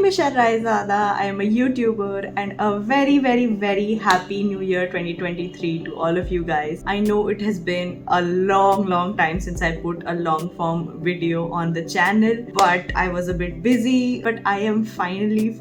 Michelle Raizada. I am a YouTuber and a very happy New Year 2023 to all of you guys. I know it has been a long time since I put a long form video on the channel, but I was a bit busy. But I am finally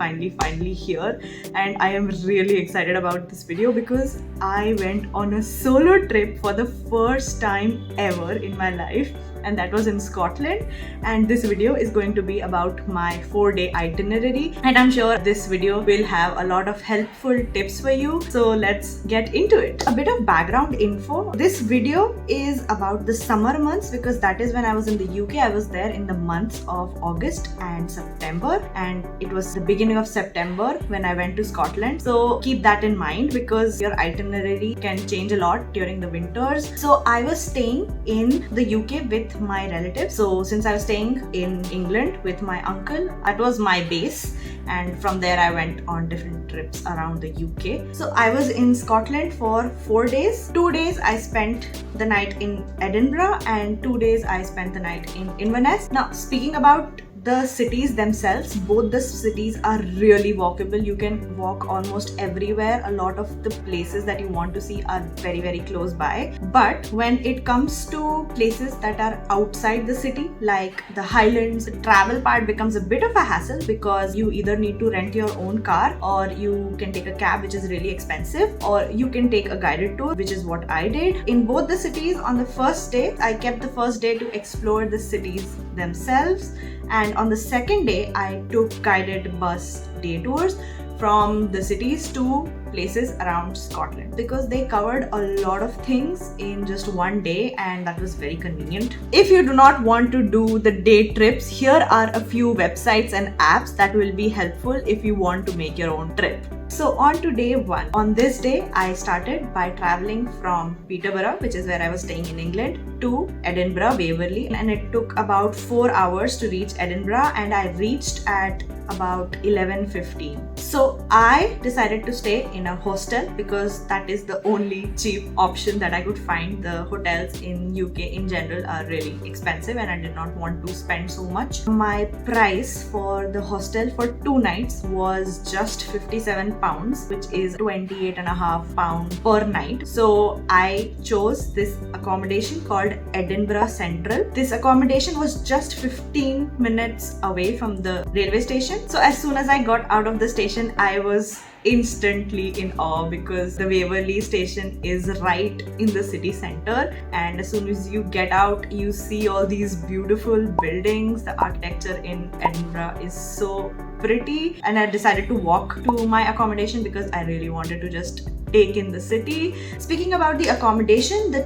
here, and I am really excited about this video because I went on a solo trip for the first time ever in my life, and that was in Scotland. And this video is going to be about my 4-day itinerary, and I'm sure this video will have a lot of helpful tips for you. So let's get into it. A bit of background info. This video is about the summer months because that is when I was in the UK. I was there in the months of August and September, and it was the beginning of September when I went to Scotland. So keep that in mind because your itinerary can change a lot during the winters. So I was staying in the UK with my relatives. So since I was staying in England with my uncle, that was my base, and from there I went on different trips around the UK. So I was in Scotland for 4 days. 2 days I spent the night in Edinburgh, and 2 days I spent the night in Inverness. Now, speaking about the cities themselves, both the cities are really walkable. You can walk almost everywhere. A lot of the places that you want to see are very close by. But when it comes to places that are outside the city, like the Highlands, the travel part becomes a bit of a hassle because you either need to rent your own car, or you can take a cab, which is really expensive, or you can take a guided tour, which is what I did. In both the cities, on the first day, I kept the first day to explore the cities themselves, and on the second day I took guided bus day tours from the cities to places around Scotland because they covered a lot of things in just one day, and that was very convenient. If you do not want to do the day trips, here are a few websites and apps that will be helpful if you want to make your own trip. So on to day one. On this day, I started by traveling from Peterborough, which is where I was staying in England, to Edinburgh, Waverley, and it took about 4 hours to reach Edinburgh, and I reached at about 11:15. So I decided to stay in a hostel because that is the only cheap option that I could find. The hotels in UK in general are really expensive, and I did not want to spend so much. My price for the hostel for 2 nights was just £57, which is £28.5 per night. So I chose this accommodation called Edinburgh Central. This accommodation was just 15 minutes away from the railway station. So as soon as I got out of the station, I was instantly in awe because the Waverley station is right in the city center, and as soon as you get out, you see all these beautiful buildings. The architecture in Edinburgh is so pretty, and I decided to walk to my accommodation because I really wanted to just take in the city. Speaking about the accommodation, the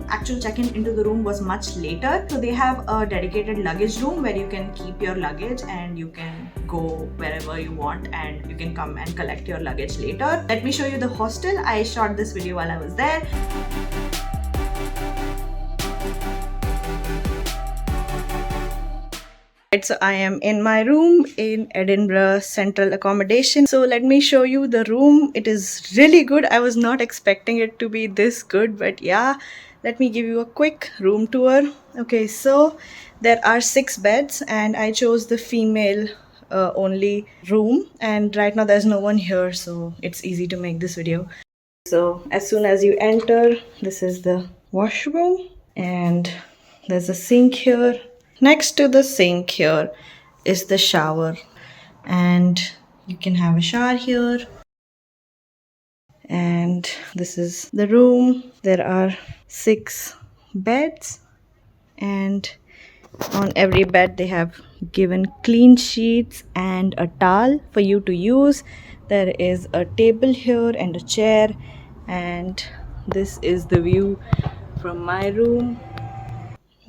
actual check-in into the room was much later. So they have a dedicated luggage room where you can keep your luggage and you can go wherever you want, and you can come and collect your luggage later. Let me show you the hostel. I shot this video while I was there. So I am in my room in Edinburgh Central accommodation. So let me show you the room. It is really good. I was not expecting it to be this good, but yeah, let me give you a quick room tour. Okay, so there are 6 beds, and I chose the female only room, and right now there's no one here, so it's easy to make this video. So as soon as you enter, this is the washroom, and there's a sink here. Next to the sink here is the shower, and you can have a shower here. And this is the room. There are 6 beds, and on every bed they have given clean sheets and a towel for you to use. There is a table here and a chair, and this is the view from my room.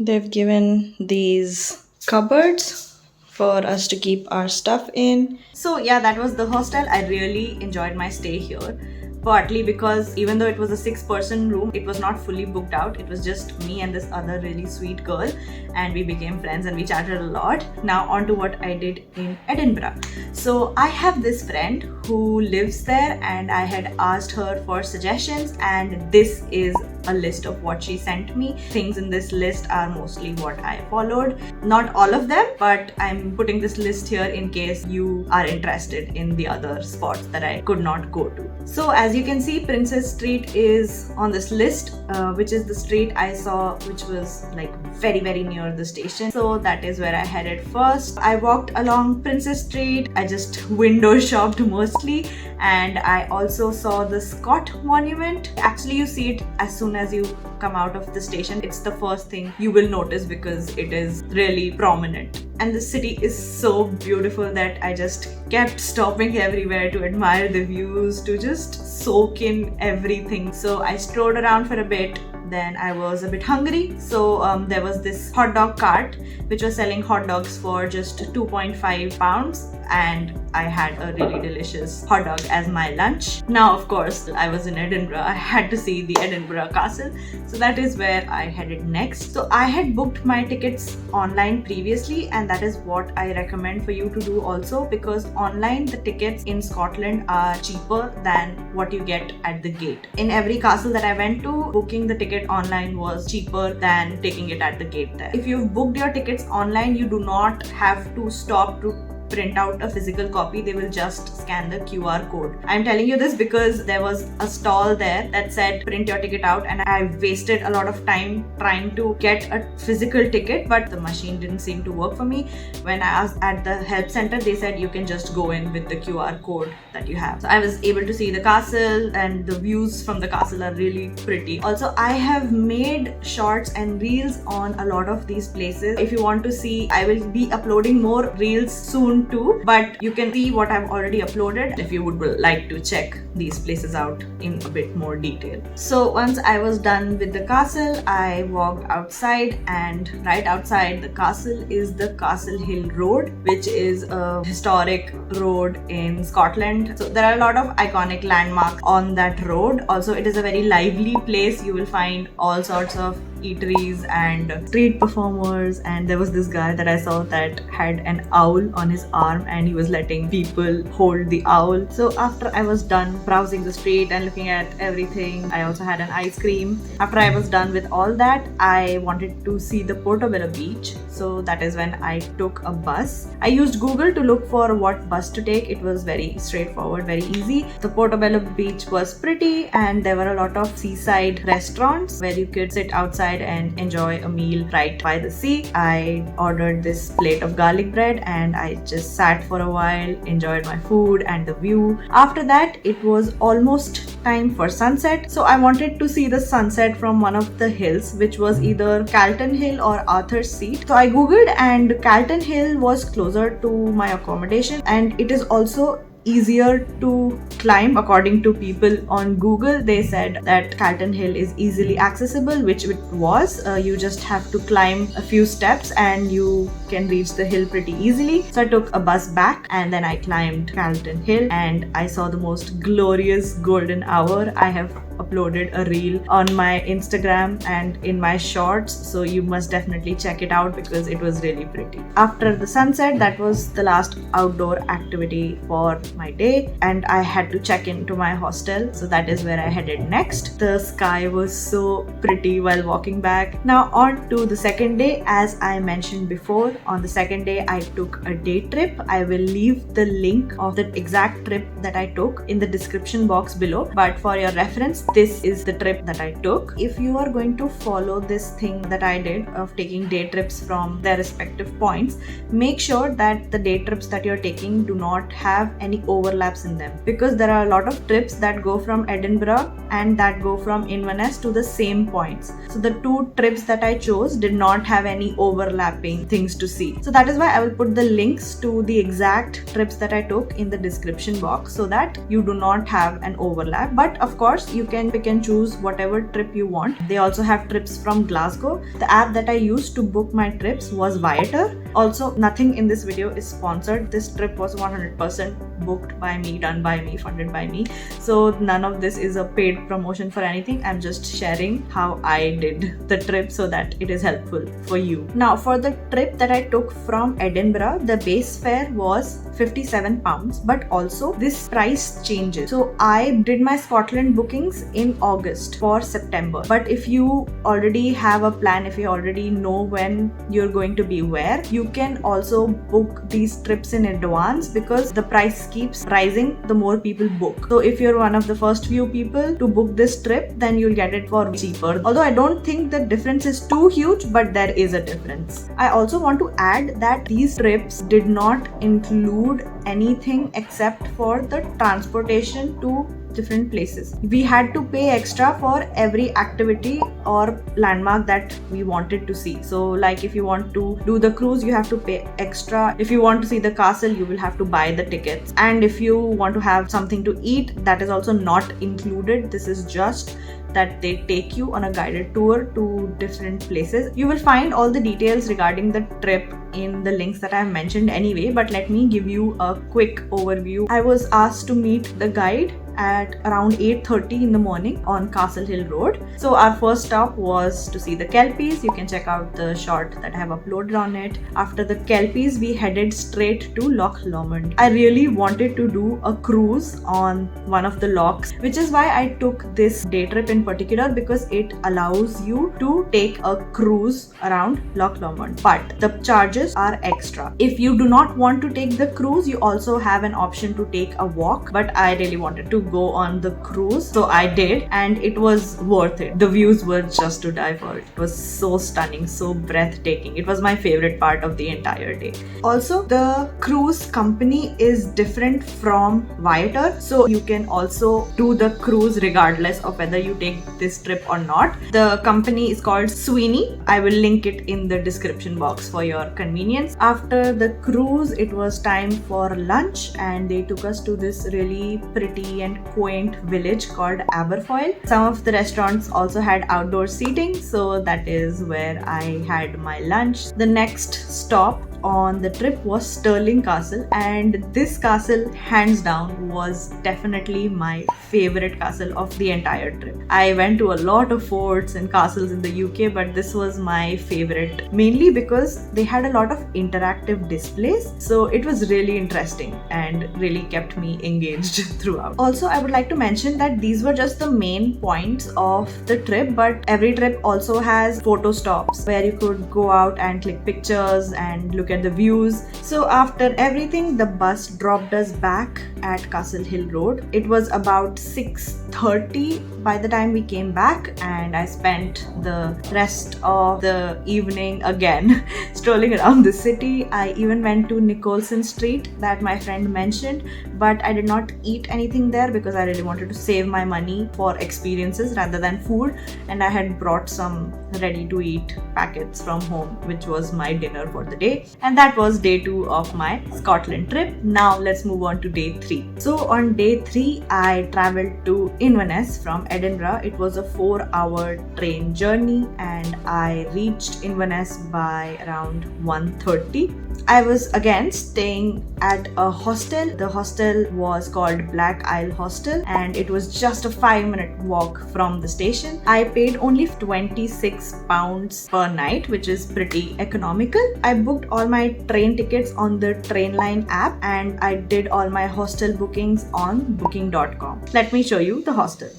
They've given these cupboards for us to keep our stuff in. So yeah, that was the hostel. I really enjoyed my stay here, partly because even though it was a 6-person room, it was not fully booked out. It was just me and this other really sweet girl, and we became friends and we chatted a lot. Now on to what I did in Edinburgh. So I have this friend who lives there, and I had asked her for suggestions, and this is a list of what she sent me. Things in this list are mostly what I followed. Not all of them, but I'm putting this list here in case you are interested in the other spots that I could not go to. So as you can see, Princess Street is on this list, which is the street I saw, which was like very near the station. So that is where I headed first. I walked along Princess Street. I just window shopped mostly, and I also saw the Scott Monument. Actually, you see it as soon as you come out of the station. It's the first thing you will notice because it is really prominent. And the city is so beautiful that I just kept stopping everywhere to admire the views, to just soak in everything. So I strolled around for a bit. Then I was a bit hungry, so there was this hot dog cart which was selling hot dogs for just 2.5 pounds, and I had a really delicious hot dog as my lunch. Now, of course, I was in Edinburgh. I had to see the Edinburgh Castle, so that is where I headed next. So I had booked my tickets online previously, and that is what I recommend for you to do also, because online the tickets in Scotland are cheaper than what you get at the gate. In every castle that I went to, booking the ticket online was cheaper than taking it at the gate there. If you've booked your tickets online, you do not have to stop to print out a physical copy. They will just scan the QR code. I'm telling you this because there was a stall there that said print your ticket out, and I wasted a lot of time trying to get a physical ticket, but the machine didn't seem to work for me. When I asked at the help center, they said you can just go in with the QR code that you have. So I was able to see the castle, and the views from the castle are really pretty. Also, I have made shorts and reels on a lot of these places. If you want to see, I will be uploading more reels soon too, but you can see what I've already uploaded if you would like to check these places out in a bit more detail. So once I was done with the castle, I walked outside, and right outside the castle is the Castle Hill Road, which is a historic road in Scotland. So there are a lot of iconic landmarks on that road. Also, it is a very lively place. You will find all sorts of eateries and street performers, and there was this guy that I saw that had an owl on his arm, and he was letting people hold the owl. So after I was done browsing the street and looking at everything, I also had an ice cream. After I was done with all that, I wanted to see the Portobello Beach. So that is when I took a bus. I used Google to look for what bus to take. It was very straightforward, very easy. The Portobello Beach was pretty, and there were a lot of seaside restaurants where you could sit outside and enjoy a meal right by the sea. I ordered this plate of garlic bread, and I just sat for a while, enjoyed my food and the view. After that, it was almost time for sunset. So I wanted to see the sunset from one of the hills, which was either Calton Hill or Arthur's Seat. So I googled, and Calton Hill was closer to my accommodation, and it is also easier to climb. According to people on Google, they said that Calton Hill is easily accessible, which it was. You just have to climb a few steps and you can reach the hill pretty easily. So I took a bus back, and then I climbed Calton Hill, and I saw the most glorious golden hour. I have uploaded a reel on my Instagram and in my shorts, so you must definitely check it out because it was really pretty. After the sunset, that was the last outdoor activity for my day, and I had to check into my hostel, so that is where I headed next. The sky was so pretty while walking back. Now on to the second day. As I mentioned before, on the second day I took a day trip. I will leave the link of the exact trip that I took in the description box below, but for your reference, this is the trip that I took. If you are going to follow this thing that I did of taking day trips from their respective points, make sure that the day trips that you're taking do not have any overlaps in them, because there are a lot of trips that go from Edinburgh and that go from Inverness to the same points. So the two trips that I chose did not have any overlapping things to see. So that is why I will put the links to the exact trips that I took in the description box so that you do not have an overlap. But of course, you can pick and choose whatever trip you want. They also have trips from Glasgow. The app that I used to book my trips was Viator, Also, nothing in this video is sponsored. This trip was 100% booked by me, done by me, funded by me. So none of this is a paid promotion for anything. I'm just sharing how I did the trip so that it is helpful for you. Now, for the trip that I took from Edinburgh, the base fare was £57, but also this price changes. So I did my Scotland bookings in August for September. But if you already have a plan, if you already know when you're going to be where, you can also book these trips in advance because the price keeps rising the more people book. So if you're one of the first few people to book this trip, then you'll get it for cheaper. Although I don't think the difference is too huge, but there is a difference. I also want to add that these trips did not include anything except for the transportation to different places. We had to pay extra for every activity or landmark that we wanted to see. So like if you want to do the cruise, you have to pay extra. If you want to see the castle, you will have to buy the tickets. And if you want to have something to eat, that is also not included. This is just that they take you on a guided tour to different places. You will find all the details regarding the trip in the links that I have mentioned anyway, but let me give you a quick overview. I was asked to meet the guide at around 8:30 in the morning on Castle Hill Road. So our first stop was to see the Kelpies. You can check out the short that I have uploaded on it. After the Kelpies, we headed straight to Loch Lomond. I really wanted to do a cruise on one of the locks, which is why I took this day trip in particular, because it allows you to take a cruise around Loch Lomond. But the charges are extra. If you do not want to take the cruise, you also have an option to take a walk, but I really wanted to go on the cruise, so I did, and it was worth it. The views were just to die for. It was so stunning, so breathtaking. It was my favorite part of the entire day. Also, the cruise company is different from Viator, so you can also do the cruise regardless of whether you take this trip or not. The company is called Sweeney. I will link it in the description box for your convenience. After the cruise, it was time for lunch, and they took us to this really pretty and quaint village called Aberfoyle. Some of the restaurants also had outdoor seating, so that is where I had my lunch. The next stop on the trip was Stirling Castle, and this castle hands down was definitely my favorite castle of the entire trip. I went to a lot of forts and castles in the UK, but this was my favorite, mainly because they had a lot of interactive displays, so it was really interesting and really kept me engaged throughout. Also, I would like to mention that these were just the main points of the trip, but every trip also has photo stops where you could go out and click pictures and look at the views. So after everything, the bus dropped us back at Castle Hill Road. It was about 6:30 by the time we came back, and I spent the rest of the evening again strolling around the city. I even went to Nicholson Street that my friend mentioned, but I did not eat anything there because I really wanted to save my money for experiences rather than food, and I had brought some ready to eat packets from home, which was my dinner for the day. And that was day 2 of my Scotland trip. Now let's move on to day 3. So on day 3, I traveled to Inverness from Edinburgh. It was a 4-hour train journey, and I reached Inverness by around 1:30. I was again staying at a hostel. The hostel was called Black Isle Hostel, and it was just a 5-minute walk from the station. I paid only £26 per night, which is pretty economical. I booked all my train tickets on the Trainline app, and I did all my hostel bookings on booking.com. Let me show you the hostel.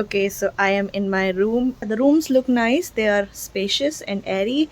Okay, so I am in my room. The rooms look nice. They are spacious and airy.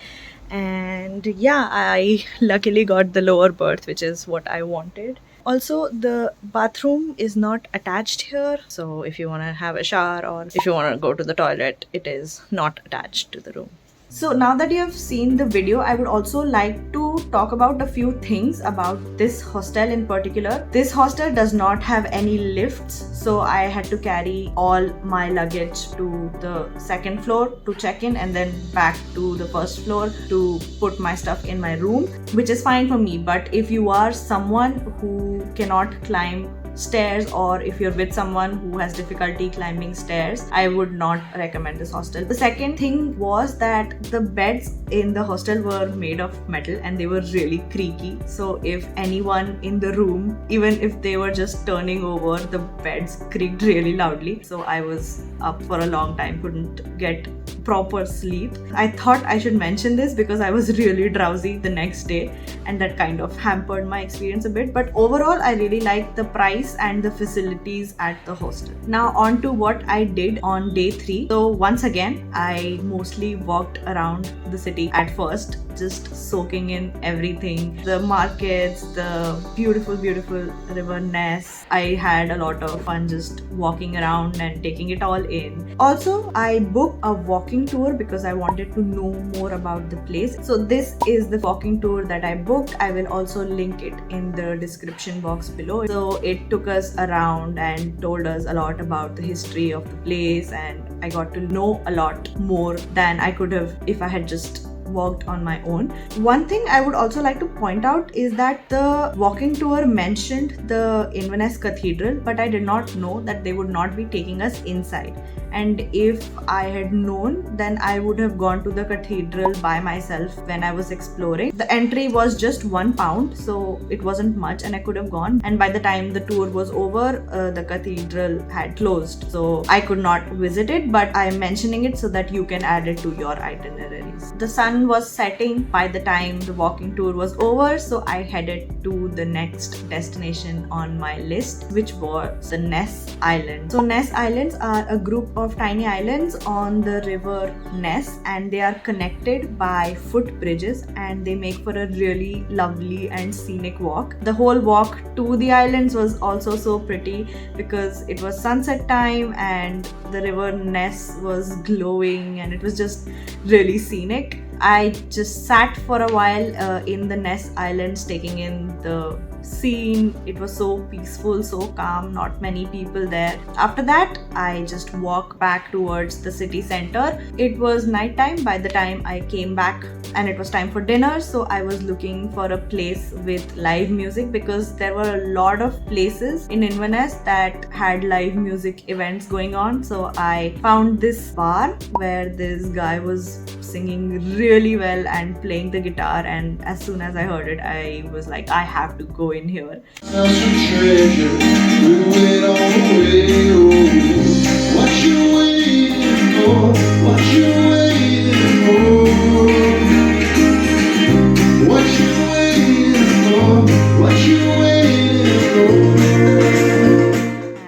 And yeah, I luckily got the lower berth, which is what I wanted. Also, the bathroom is not attached here. So if you want to have a shower or if you want to go to the toilet, it is not attached to the room. So now that you have seen the video, I would also like to talk about a few things about this hostel in particular. This hostel does not have any lifts, so I had to carry all my luggage to the second floor to check in and then back to the first floor to put my stuff in my room, which is fine for me. But if you are someone who cannot climb stairs, or if you're with someone who has difficulty climbing stairs, I would not recommend this hostel. The second thing was that the beds in the hostel were made of metal and they were really creaky. So if anyone in the room, even if they were just turning over, the beds creaked really loudly. So I was up for a long time, couldn't get proper sleep. I thought I should mention this because I was really drowsy the next day and that kind of hampered my experience a bit. But overall, I really liked the price and the facilities at the hostel. Now on to what I did on day 3. So once again, I mostly walked around the city at first, just soaking in everything, the markets, the beautiful river Ness. I had a lot of fun just walking around and taking it all in. Also, I booked a walking tour because I wanted to know more about the place. So this is the walking tour that I booked. I will also link it in the description box below. So it took us around and told us a lot about the history of the place, and I got to know a lot more than I could have if I had just walked on my own. One thing I would also like to point out is that the walking tour mentioned the Inverness Cathedral, but I did not know that they would not be taking us inside. And if I had known, then I would have gone to the cathedral by myself when I was exploring. The entry was just £1, so it wasn't much and I could have gone. And by the time the tour was over, the cathedral had closed, so I could not visit it, but I'm mentioning it so that you can add it to your itineraries. The sun was setting by the time the walking tour was over, so I headed to the next destination on my list, which was the Ness Island. So Ness Islands are a group of tiny islands on the river Ness, and they are connected by footbridges, and they make for a really lovely and scenic walk. The whole walk to the islands was also so pretty because it was sunset time and the river Ness was glowing and it was just really scenic. I just sat for a while in the Ness Islands taking in the scene. It was so peaceful, so calm, not many people there. After that, I just walked back towards the city center. It was nighttime by the time I came back and it was time for dinner, so I was looking for a place with live music because there were a lot of places in Inverness that had live music events going on. So I found this bar where this guy was singing really well and playing the guitar, and as soon as I heard it, I was like, I have to go in here.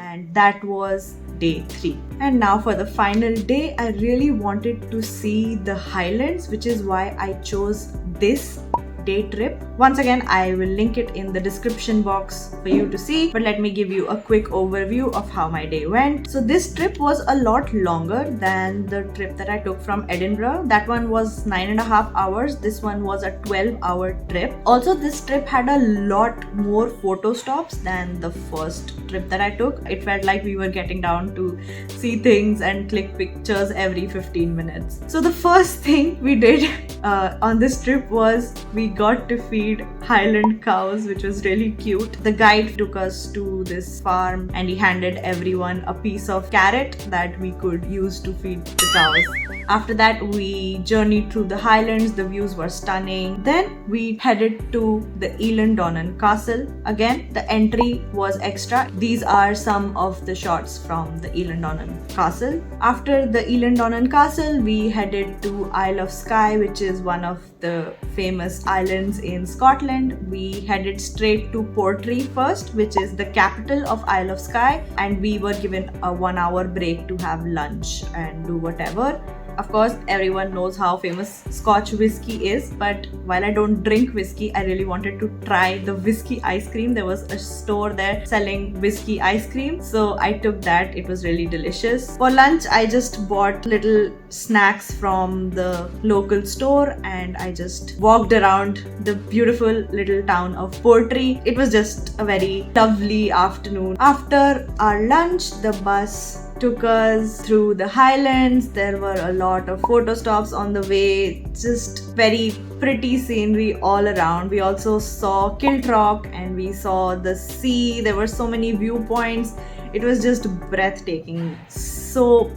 And that was day 3. And now for the final day, I really wanted to see the Highlands, which is why I chose this day trip. Once again, I will link it in the description box for you to see, but let me give you a quick overview of how my day went. So this trip was a lot longer than the trip that I took from Edinburgh. That one was 9.5 hours. This one was a 12-hour trip. Also, this trip had a lot more photo stops than the first trip that I took. It felt like we were getting down to see things and click pictures every 15 minutes. So the first thing we did on this trip was we got to feed Highland cows, which was really cute. The guide took us to this farm and he handed everyone a piece of carrot that we could use to feed the cows. After that, we journeyed through the Highlands. The views were stunning. Then we headed to the Eilean Castle. Again, the entry was extra. These are some of the shots from the Eilean Castle. After the Eilean Castle, we headed to Isle of Skye, which is one of the famous islands in Scotland. We headed straight to Portree first, which is the capital of Isle of Skye, and we were given a 1-hour break to have lunch and do whatever. Of course, everyone knows how famous Scotch whiskey is, but while I don't drink whiskey, I really wanted to try the whiskey ice cream. There was a store there selling whiskey ice cream, so I took that. It was really delicious. For lunch, I just bought little snacks from the local store and I just walked around the beautiful little town of Portree. It was just a very lovely afternoon. After our lunch, the bus took us through the highlands. There were a lot of photo stops on the way, just very pretty scenery all around. We also saw Kiltrock and we saw the sea. There were so many viewpoints. It was just breathtaking, so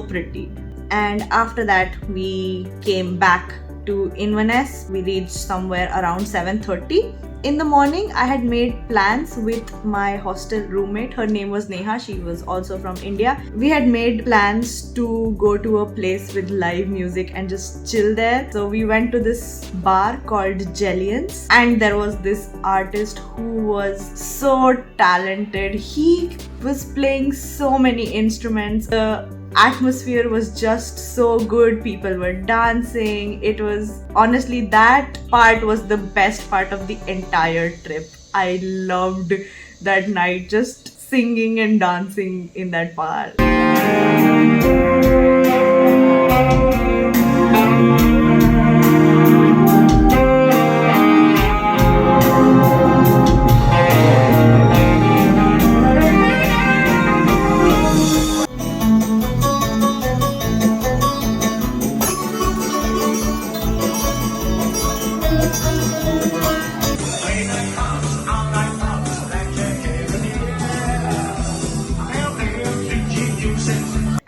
pretty. And after that we came back to Inverness. We reached somewhere around 7:30. In the morning, I had made plans with my hostel roommate. Her name was Neha. She was also from India. We had made plans to go to a place with live music and just chill there. So we went to this bar called Jellians, and there was this artist who was so talented. He was playing so many instruments. The atmosphere was just so good. People were dancing. It was honestly, that part was the best part of the entire trip. I loved that night, just singing and dancing in that bar.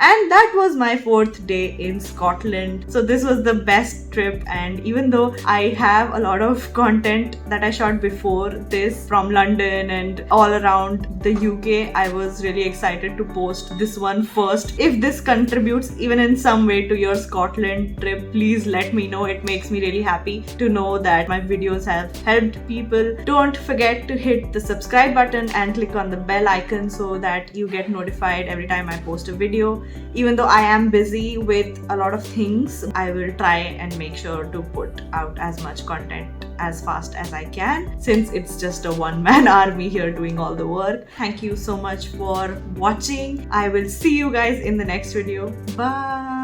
And that was my 4th day in Scotland. So this was the best trip, and even though I have a lot of content that I shot before this from London and all around the UK, I was really excited to post this one first. If this contributes even in some way to your Scotland trip, please let me know. It makes me really happy to know that my videos have helped people. Don't forget to hit the subscribe button and click on the bell icon so that you get notified every time I post a video. Even though I am busy with a lot of things, I will try and make sure to put out as much content as fast as I can, since it's just a one-man army here doing all the work. Thank you so much for watching. I will see you guys in the next video. Bye.